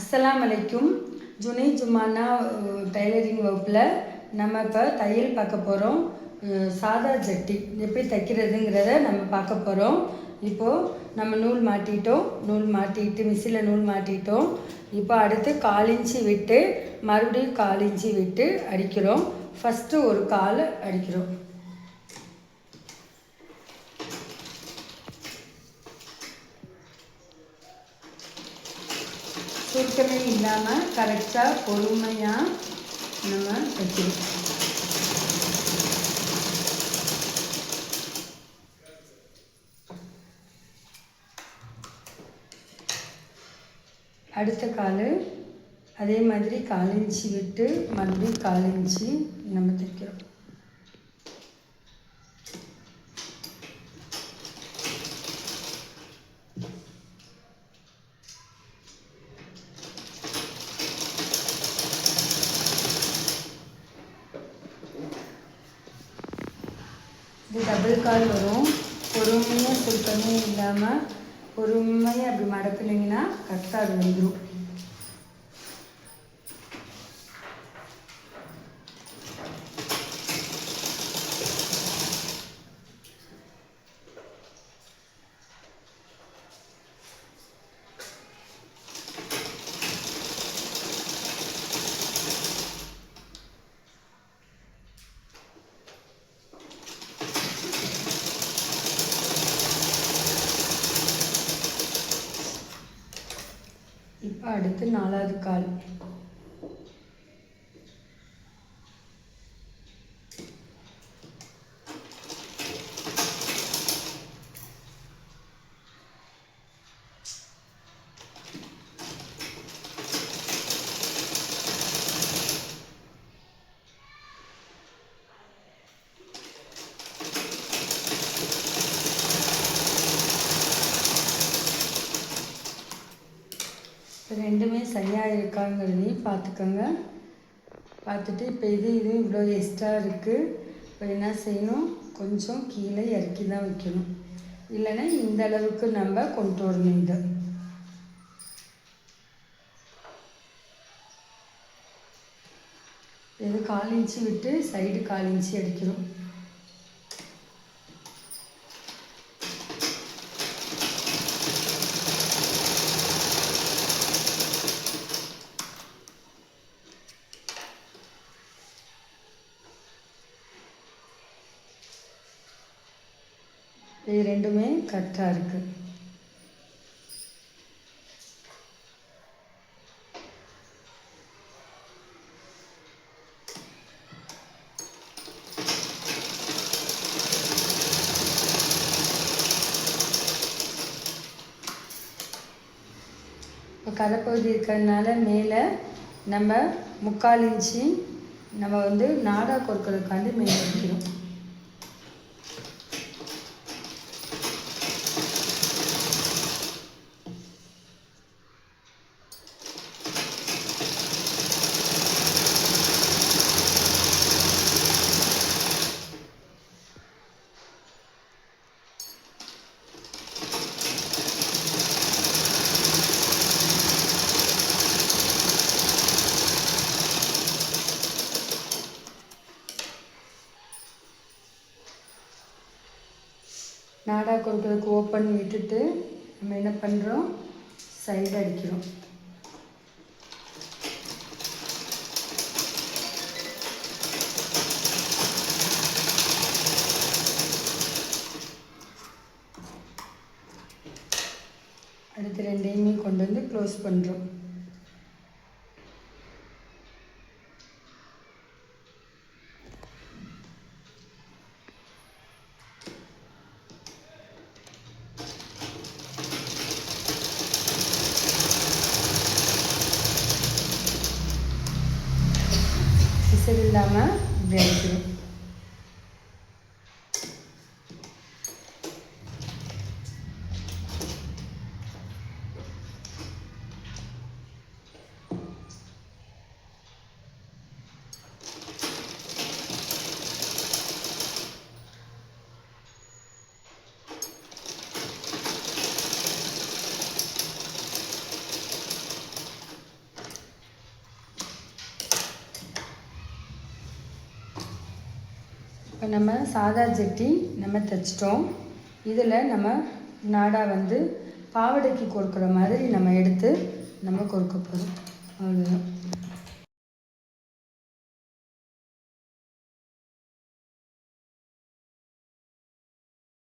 அஸ்ஸலாமு அலைக்கும். ஜுனை ஜுமானா டைலரிங் வகுப்பில் நம்ம இப்போ தையல் பார்க்க போகிறோம். சாதா ஜட்டி எப்படி தைக்கிறதுங்கிறத நம்ம பார்க்க போகிறோம். இப்போது நம்ம நூல் மாட்டிட்டு மிஷினில் நூல் மாட்டிட்டோம். இப்போ அடுத்து 1/4 இன்ச்சு விட்டு மறுபடியும் 1/4 இன்ச்சு விட்டு அடிக்கிறோம். ஃபஸ்ட்டு ஒரு 1/4 அடிக்கிறோம். சுருக்கமே இல்லாமல் கரெக்டாக பொறுமையாக நம்ம தைக்கணும். அடுத்த 1/4 அதே மாதிரி 1/4 இன்ச்சு விட்டு மறுபடியும் 1/4 இன்ச்சு நம்ம தைக்கிறோம். இது டபுள் கால் வரும். பொறுமையாக சுருக்கமே இல்லாமல் பொறுமையாக அப்படி மடக்குனீங்கன்னா கரெக்டாக அது வந்துடும். இப்போ அடுத்து 4வது கால். ரெண்டுமே சரியாக இருக்காங்கிறதையும் பார்த்துக்கோங்க. பார்த்துட்டு இப்போ இது இவ்வளோ எக்ஸ்ட்ரா இருக்குது. இப்போ என்ன செய்யணும், கொஞ்சம் கீழே இறக்கி தான் வைக்கணும். இல்லைன்னா இந்த அளவுக்கு நம்ம கொண்டு வரணும். இது 1/4 இன்ச்சு விட்டு சைடு 1/4 இன்ச்சு அடிக்கிறோம். இது ரெண்டுமே கரெக்டாக இருக்குது. இப்போ கரைப்பகுதி இருக்கிறதுனால மேலே நம்ம 3/4 இன்ச்சு நம்ம நாடா கொறுக்கிறதுக்காண்டி மேலே வைக்கிறோம். நாடா கொடுக்கறதுக்கு ஓப்பன் விட்டுட்டு நம்ம என்ன பண்ணுறோம், சைடு அடிக்கிறோம். அடுத்து ரெண்டையுமே கொண்டு வந்து க்ளோஸ் பண்ணுறோம். இல்லாமல் இப்படி அடிக்கணும். இப்போ நம்ம சாதா ஜட்டி நம்ம தைச்சிட்டோம். இதில் நம்ம நாடா வந்து பாவாடைக்கு கோர்க்குற மாதிரி நம்ம எடுத்து நம்ம கோர்க்க போகிறோம். அவ்வளோதான்.